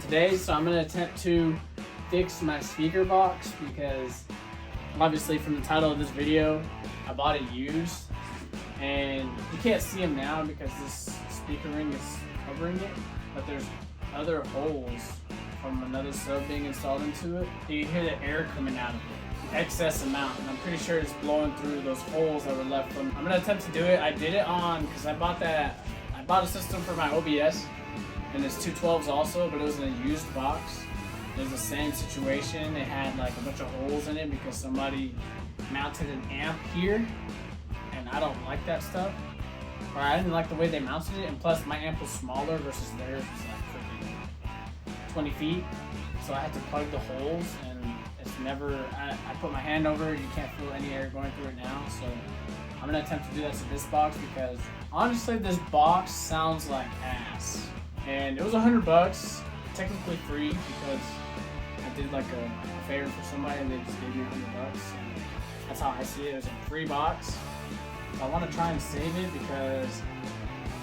Today, so I'm gonna attempt to fix my speaker box because obviously from the title of this video, I bought it used, and you can't see them now because this speaker ring is covering it, but there's other holes from another sub being installed into it. You hear the air coming out of it, excess amount, and I'm pretty sure it's blowing through those holes that were left from. I'm gonna attempt to do it. I did it on because I bought a system for my OBS, and it's 212s also, but it was in a used box. It was the same situation. It had like a bunch of holes in it because somebody mounted an amp here, and I don't like that stuff. Or I didn't like the way they mounted it, and plus my amp was smaller versus theirs was like freaking 20 feet. So I had to plug the holes, and it's never, I put my hand over it, you can't feel any air going through it now. So I'm gonna attempt to do that to this box because honestly this box sounds like ass. And it was $100, technically free because I did like a favor for somebody and they just gave me $100. And that's how I see it. It was a free box. So I want to try and save it because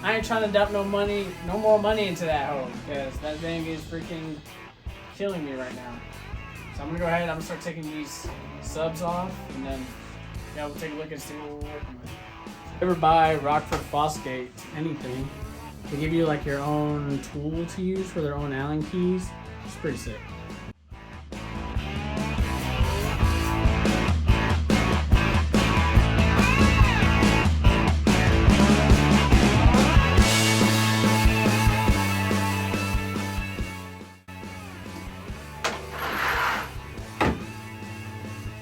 I ain't trying to dump no more money into that hole because that thing is freaking killing me right now. So I'm gonna go ahead. I'm gonna start taking these subs off, and then yeah, we'll take a look and see what we're working with. If you ever buy Rockford Fosgate anything, they give you like your own tool to use for their own Allen keys. It's pretty sick.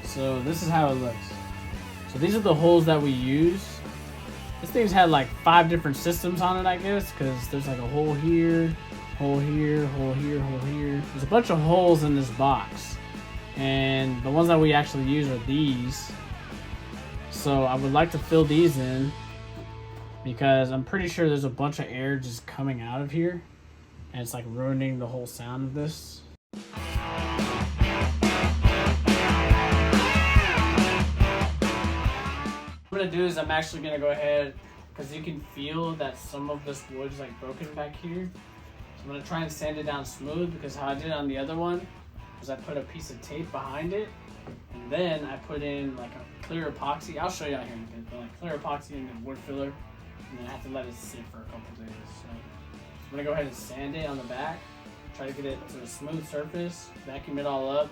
So this is how it looks. So these are the holes that we use. This thing's had like 5 different systems on it, I guess, because there's like a hole here, hole here, hole here, hole here. There's a bunch of holes in this box, and the ones that we actually use are these. So I would like to fill these in because I'm pretty sure there's a bunch of air just coming out of here, and it's like ruining the whole sound of this. What I'm gonna do is I'm actually gonna go ahead, because you can feel that some of this wood's like broken back here. So I'm gonna try and sand it down smooth, because how I did it on the other one was I put a piece of tape behind it, and then I put in like a clear epoxy. I'll show you out here in a bit, but like clear epoxy and then wood filler, and then I have to let it sit for a couple days. So I'm gonna go ahead and sand it on the back, try to get it to a smooth surface, vacuum it all up,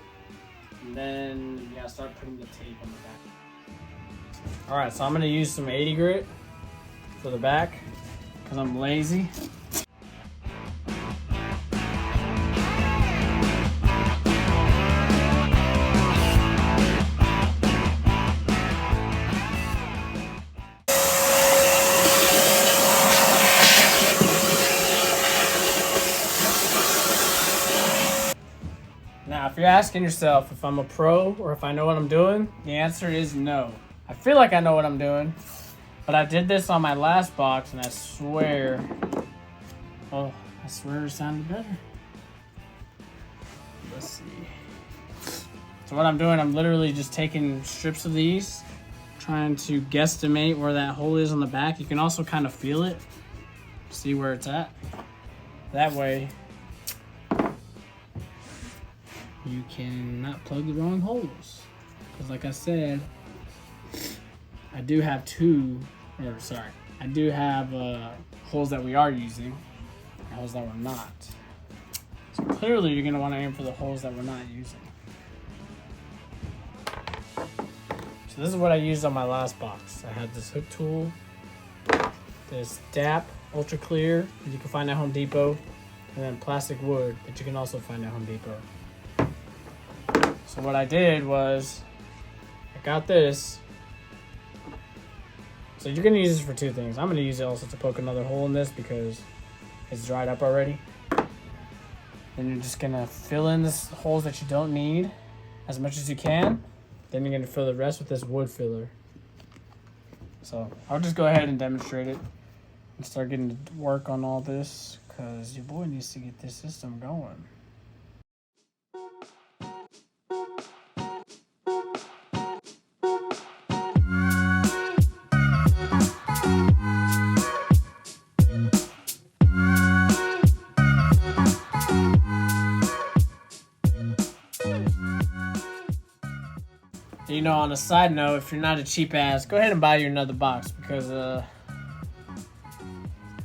and then yeah, start putting the tape on the back. Alright, so I'm going to use some 80 grit for the back because I'm lazy. Now, if you're asking yourself if I'm a pro or if I know what I'm doing, the answer is no. I feel like I know what I'm doing, but I did this on my last box, and I swear it sounded better. Let's see. So what I'm doing, I'm literally just taking strips of these, trying to guesstimate where that hole is on the back. You can also kind of feel it, see where it's at. That way, you can not plug the wrong holes. Because like I said, I do have holes that we are using and holes that we're not. So clearly you're going to want to aim for the holes that we're not using. So this is what I used on my last box. I had this hook tool, this DAP Ultra Clear that you can find at Home Depot, and then plastic wood that you can also find at Home Depot. So what I did was I got this. So you're going to use this for 2 things. I'm going to use it also to poke another hole in this because it's dried up already. Then you're just going to fill in the holes that you don't need as much as you can. Then you're going to fill the rest with this wood filler. So I'll just go ahead and demonstrate it and start getting to work on all this because your boy needs to get this system going. You know, on a side note, if you're not a cheap ass, go ahead and buy you another box, because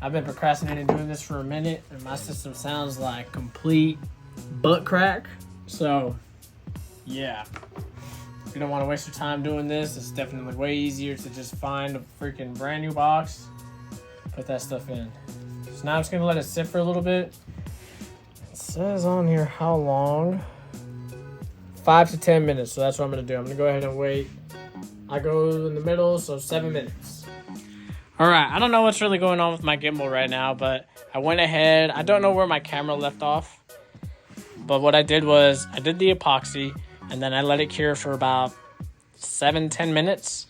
I've been procrastinating doing this for a minute, and my system sounds like complete butt crack. So, yeah. If you don't want to waste your time doing this, it's definitely way easier to just find a freaking brand new box, put that stuff in. So now I'm just going to let it sit for a little bit. It says on here how long. 5 to 10 minutes, so that's what I'm going to do. I'm going to go ahead and wait. I go in the middle, so 7 minutes. All right, I don't know what's really going on with my gimbal right now, but I went ahead. I don't know where my camera left off, but what I did was I did the epoxy, and then I let it cure for about 7-10 minutes.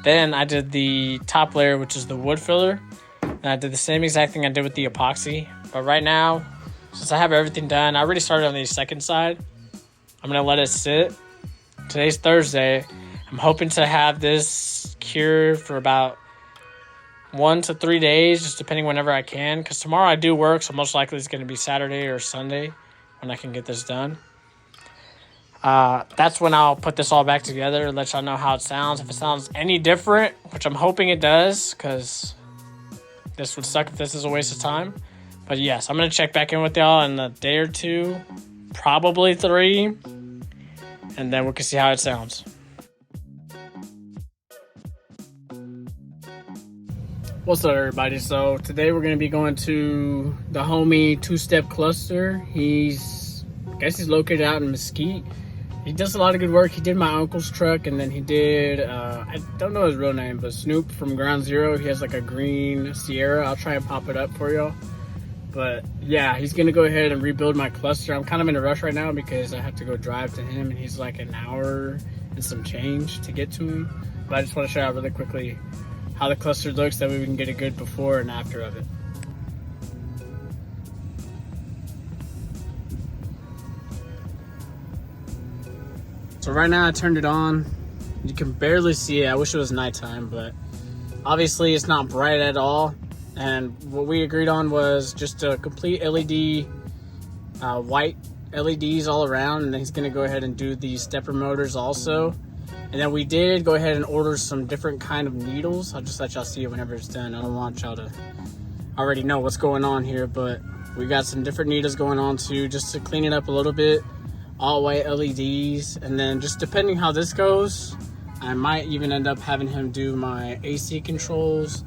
Then I did the top layer, which is the wood filler, and I did the same exact thing I did with the epoxy. But right now, since I have everything done, I already started on the second side. I'm going to let it sit. Today's Thursday. I'm hoping to have this cure for about 1 to 3 days, just depending whenever I can, because tomorrow I do work, so most likely it's going to be Saturday or Sunday when I can get this done. That's when I'll put this all back together and let y'all know how it sounds. If it sounds any different, which I'm hoping it does, because this would suck if this is a waste of time. But yes, I'm going to check back in with y'all in a day or two, probably 3, and then we can see how it sounds. What's up, everybody? So today we're going to be going to the homie two-step cluster. I guess he's located out in Mesquite. He does a lot of good work. He did my uncle's truck, and then he did, I don't know his real name, but Snoop from Ground Zero. He has like a green Sierra. I'll try and pop it up for y'all. But yeah, he's going to go ahead and rebuild my cluster. I'm kind of in a rush right now because I have to go drive to him, and he's like an hour and some change to get to him. But I just want to show you really quickly how the cluster looks, that way we can get a good before and after of it. So right now I turned it on. You can barely see it. I wish it was nighttime, but obviously it's not bright at all. And what we agreed on was just a complete LED, white LEDs all around, and then he's gonna go ahead and do the stepper motors also. And then we did go ahead and order some different kind of needles. I'll just let y'all see it whenever it's done. I don't want y'all to already know what's going on here, but we got some different needles going on too, just to clean it up a little bit. All white LEDs. And then just depending how this goes, I might even end up having him do my AC controls.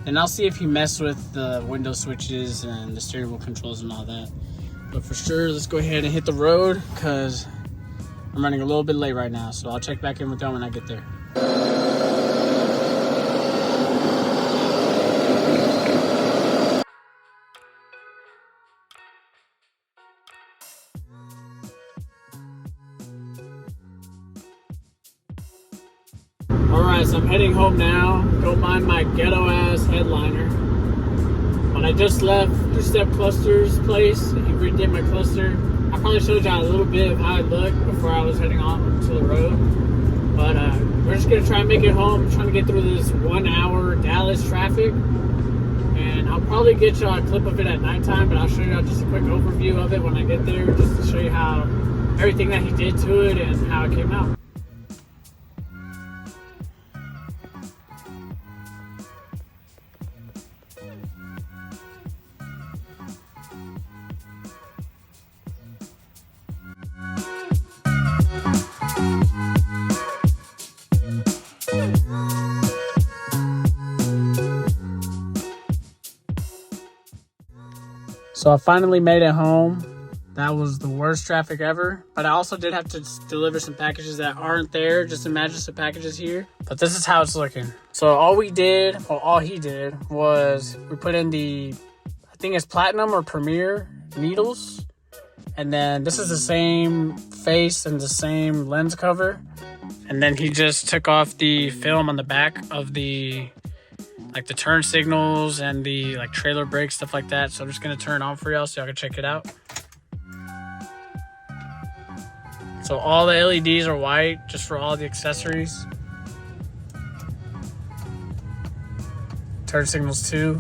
And I'll see if he messed with the window switches and the steering wheel controls and all that. But for sure, let's go ahead and hit the road, because I'm running a little bit late right now, so I'll check back in with y'all when I get there. Alright, so I'm heading home now. Don't mind my ghetto ass headliner. When I just left two-step cluster's place, he redid my cluster. I probably showed y'all a little bit of how it looked before I was heading on to the road. But we're just going to try and make it home. I'm trying to get through this 1 hour Dallas traffic. And I'll probably get y'all a clip of it at nighttime, but I'll show y'all just a quick overview of it when I get there, just to show you how everything that he did to it and how it came out. So I finally made it home. That was the worst traffic ever. But I also did have to deliver some packages that aren't there. Just imagine some packages here. But this is how it's looking. So all he did was we put in the, I think it's Platinum or Premier needles. And then this is the same face and the same lens cover. And then he just took off the film on the back of the, like the turn signals and the like trailer brakes, stuff like that. So I'm just gonna turn it on for y'all so y'all can check it out. So all the LEDs are white, just for all the accessories. Turn signals too.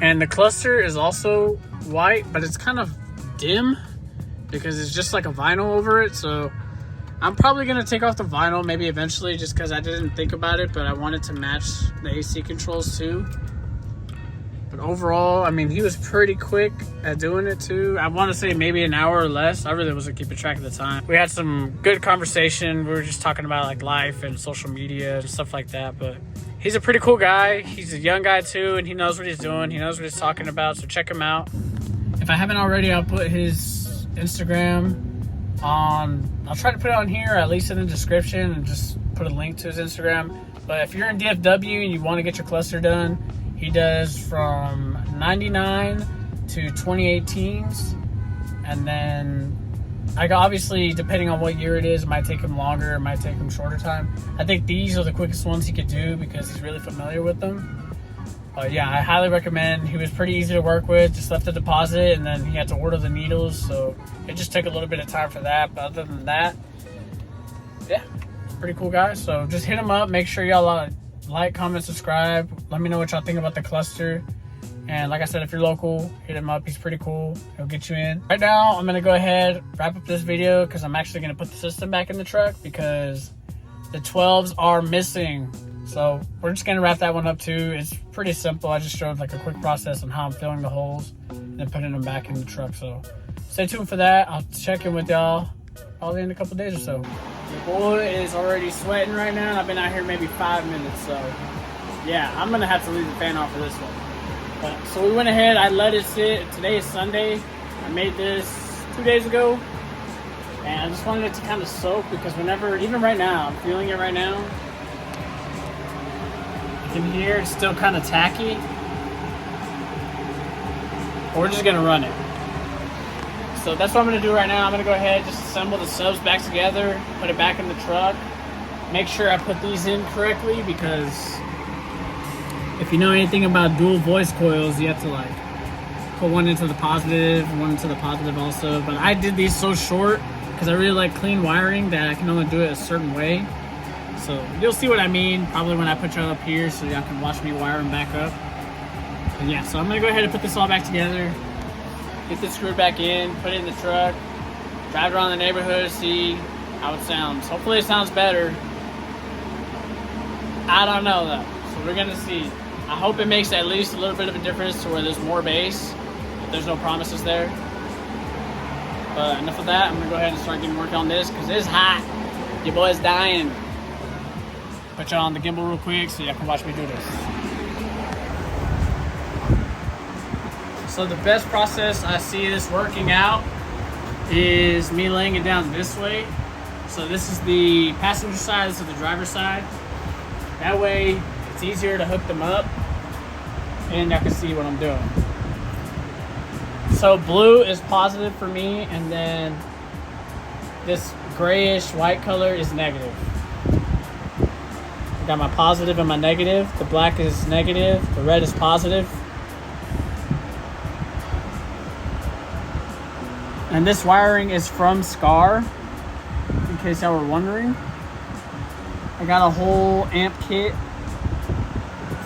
And the cluster is also white, but it's kind of dim because it's just like a vinyl over it. So I'm probably going to take off the vinyl maybe eventually just because I didn't think about it, but I wanted to match the AC controls too. But overall, I mean, he was pretty quick at doing it too. I want to say maybe an hour or less. I really wasn't keeping track of the time. We had some good conversation. We were just talking about like life and social media and stuff like that. But he's a pretty cool guy. He's a young guy too, and he knows what he's doing. He knows what he's talking about, so check him out. If I haven't already, I'll put his Instagram on. I'll try to put it on here, or at least in the description, and just put a link to his Instagram. But if you're in DFW and you want to get your cluster done, he does from 99 to 2018s, and then obviously depending on what year it is, it might take him longer, it might take him shorter time. I think these are the quickest ones he could do because he's really familiar with them. But yeah, I highly recommend. He was pretty easy to work with, just left a deposit and then he had to order the needles, so it just took a little bit of time for that. But other than that, yeah, pretty cool guy. So just hit him up, make sure y'all like, comment, subscribe. Let me know what y'all think about the cluster. And like I said, if you're local, hit him up. He's pretty cool. He'll get you in. Right now, I'm going to go ahead, wrap up this video because I'm actually going to put the system back in the truck because the 12s are missing. So we're just going to wrap that one up too. It's pretty simple. I just showed like a quick process on how I'm filling the holes and then putting them back in the truck. So stay tuned for that. I'll check in with y'all probably in a couple days or so. The boy is already sweating right now, and I've been out here maybe 5 minutes, so yeah, I'm gonna have to leave the fan on for this one. But so we went ahead, I let it sit. Today is Sunday. I made this 2 days ago, and I just wanted it to kind of soak because whenever, even right now, I'm feeling it right now. You can hear it's still kind of tacky. But we're just gonna run it. So that's what I'm going to do right now. I'm going to go ahead, just assemble the subs back together, put it back in the truck, make sure I put these in correctly because if you know anything about dual voice coils, you have to like put one into the positive, one into the positive also. But I did these so short because I really like clean wiring that I can only do it a certain way. So you'll see what I mean probably when I put y'all up here so y'all can watch me wire them back up. And yeah, so I'm going to go ahead and put this all back together. Get this screwed back in, put it in the truck, drive around the neighborhood, see how it sounds. Hopefully it sounds better. I don't know though, so we're gonna see. I hope it makes at least a little bit of a difference to where there's more bass, but there's no promises there. But enough of that, I'm gonna go ahead and start getting work on this because it's hot. Your boy's dying. Put y'all on the gimbal real quick so y'all can watch me do this. So the best process I see this working out is me laying it down this way. So this is the passenger side, this is the driver's side. That way it's easier to hook them up and I can see what I'm doing. So blue is positive for me and then this grayish white color is negative. I got my positive and my negative. The black is negative, the red is positive. And this wiring is from Scar, in case y'all were wondering. I got a whole amp kit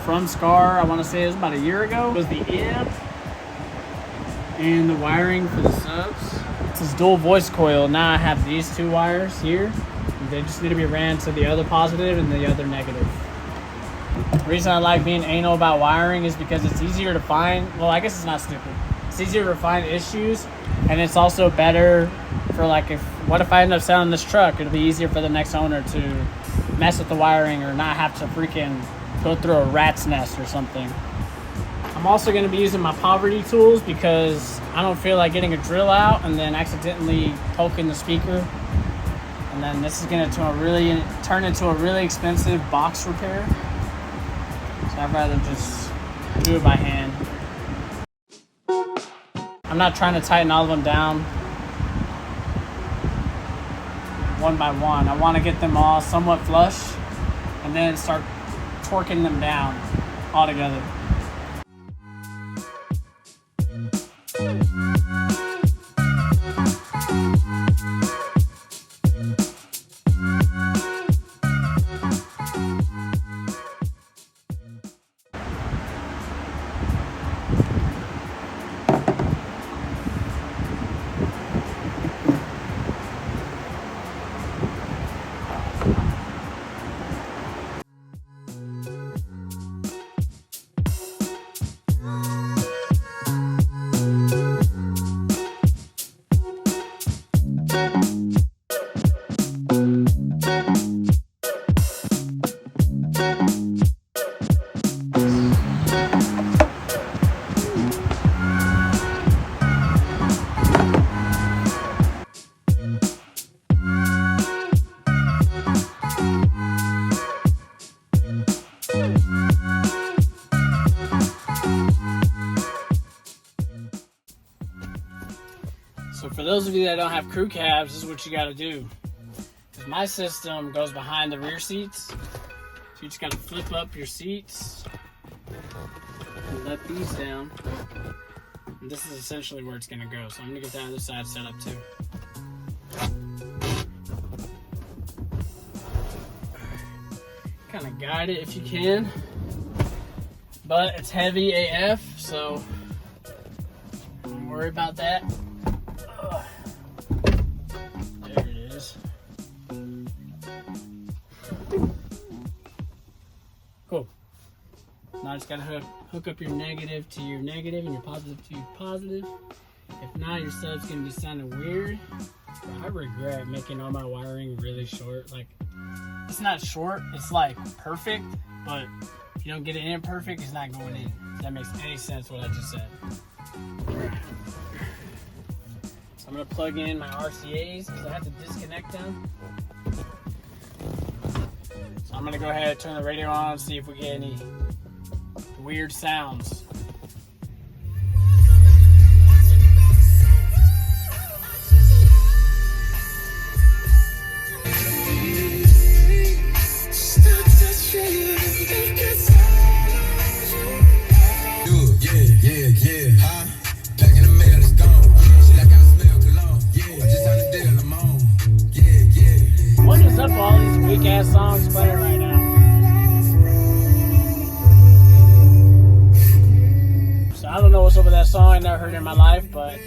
from Scar, I want to say it was about a year ago. It was the amp and the wiring for the subs. This is dual voice coil. Now I have these two wires here. They just need to be ran to the other positive and the other negative. The reason I like being anal about wiring is because it's easier to find, well, I guess it's not stupid. It's easier to find issues, and it's also better for like what if I end up selling this truck? It'll be easier for the next owner to mess with the wiring or not have to freaking go through a rat's nest or something. I'm also going to be using my poverty tools because I don't feel like getting a drill out and then accidentally poking the speaker. And then this is going to turn into a really expensive box repair. So I'd rather just do it by hand. I'm not trying to tighten all of them down one by one. I want to get them all somewhat flush and then start torquing them down all together. those of you that don't have crew cabs, this is what you got to do. My system goes behind the rear seats, so you just got to flip up your seats and let these down. And this is essentially where it's going to go. So I'm going to get the other side set up too. Kind of guide it if you can, but it's heavy AF, so don't worry about that. There it is. Cool. Now I just gotta hook up your negative to your negative and your positive to your positive. If not, your sub's gonna be sounding weird. I regret making all my wiring really short. Like, it's not short, it's like perfect, but if you don't get it in perfect, it's not going in. If that makes any sense what I just said. So I'm gonna plug in my RCAs because I have to disconnect them. So I'm gonna go ahead and turn the radio on and see if we get any weird sounds. What is up with all these weak ass songs playing right now? So I don't know what's up with that song. I never heard it in my life, but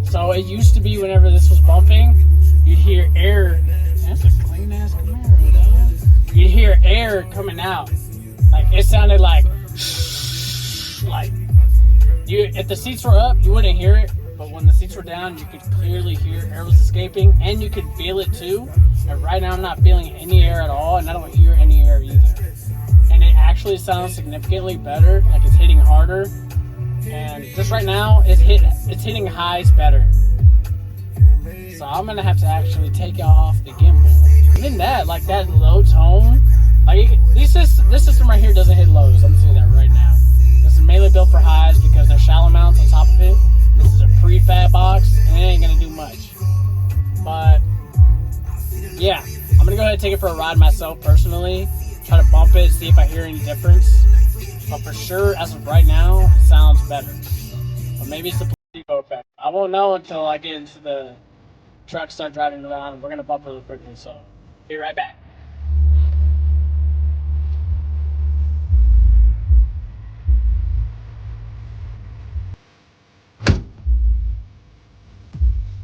so it used to be whenever this was bumping, you'd hear air. That's a clean ass Camaro, dog. You'd hear air coming out. Like it sounded like you. If the seats were up, you wouldn't hear it. But when the seats were down, you could clearly hear air was escaping, and you could feel it too. And right now, I'm not feeling any air at all, and I don't hear any air either. And it actually sounds significantly better, like it's hitting harder. And just right now, it's hitting highs better. So I'm gonna have to actually take off the gimbal. And then that, like that low tone, like this system right here doesn't hit lows. I'm gonna say that right now. This is mainly built for highs because there's shallow mounts on top of it. This is a prefab box, and it ain't gonna do much. But yeah, I'm gonna go ahead and take it for a ride myself personally. Try to bump it, see if I hear any difference. But for sure, as of right now, it sounds better. But maybe it's the placebo effect. I won't know until I get into the truck, start driving around. We're gonna bump really quickly, so be right back.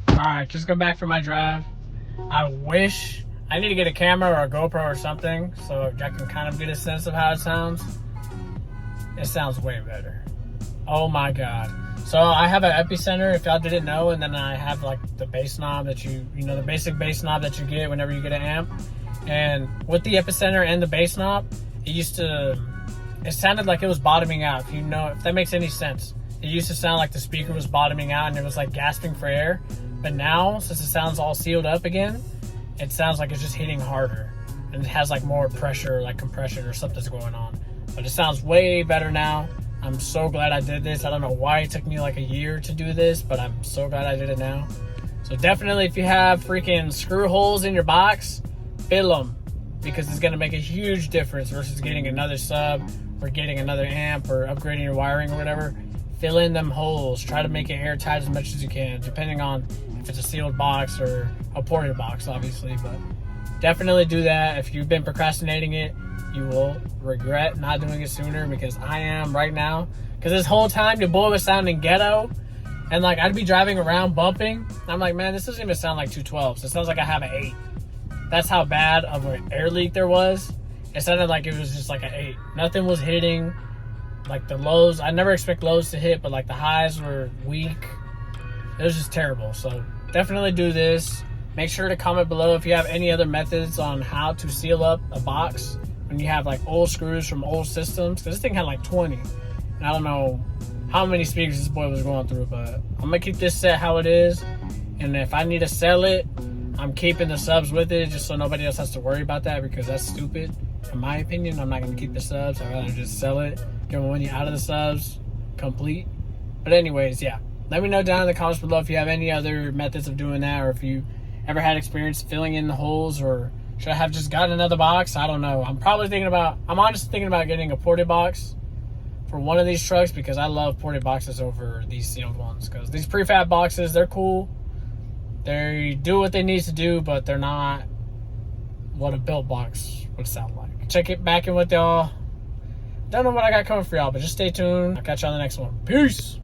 Alright, just got back from my drive. I wish I need to get a camera or a GoPro or something so I can kind of get a sense of how it sounds. It sounds way better. Oh my god. So I have an epicenter if y'all didn't know, and then I have like the bass knob that you know, the basic bass knob that you get whenever you get an amp. And with the epicenter and the bass knob, it sounded like it was bottoming out, if that makes any sense. It used to sound like the speaker was bottoming out and it was like gasping for air. But now, since it sounds all sealed up again, it sounds like it's just hitting harder. And it has like more pressure, like compression or something's going on. But it sounds way better now. I'm so glad I did this. I don't know why it took me like a year to do this, but I'm so glad I did it now. So definitely if you have freaking screw holes in your box, fill them. Because it's going to make a huge difference versus getting another sub or getting another amp or upgrading your wiring or whatever. Fill in them holes. Try to make it airtight as much as you can, depending on if it's a sealed box or a ported box, obviously. But definitely do that. If you've been procrastinating it, you will regret not doing it sooner, because I am right now. Because this whole time, your boy was sounding ghetto. And like, I'd be driving around bumping. And I'm like, man, this doesn't even sound like 212s. It sounds like I have an 8. That's how bad of an air leak there was. It sounded like it was just like an 8. Nothing was hitting. Like the lows, I never expect lows to hit, but like the highs were weak. It was just terrible. So definitely do this. Make sure to comment below if you have any other methods on how to seal up a box when you have like old screws from old systems. Because this thing had like 20. And I don't know how many speakers this boy was going through, but I'm going to keep this set how it is. And if I need to sell it, I'm keeping the subs with it just so nobody else has to worry about that, because that's stupid. In my opinion, I'm not going to keep the subs. I'd rather just sell it, get my money out of the subs, complete. But anyways, yeah. Let me know down in the comments below if you have any other methods of doing that, or if you ever had experience filling in the holes, or should I have just gotten another box? I don't know. I'm honestly thinking about getting a ported box for one of these trucks, because I love ported boxes over these sealed ones, because these prefab boxes, they're cool. They do what they need to do, but they're not what a built box would sound like. Check it back in with y'all. Don't know what I got coming for y'all, but just stay tuned. I'll catch you on the next one. Peace.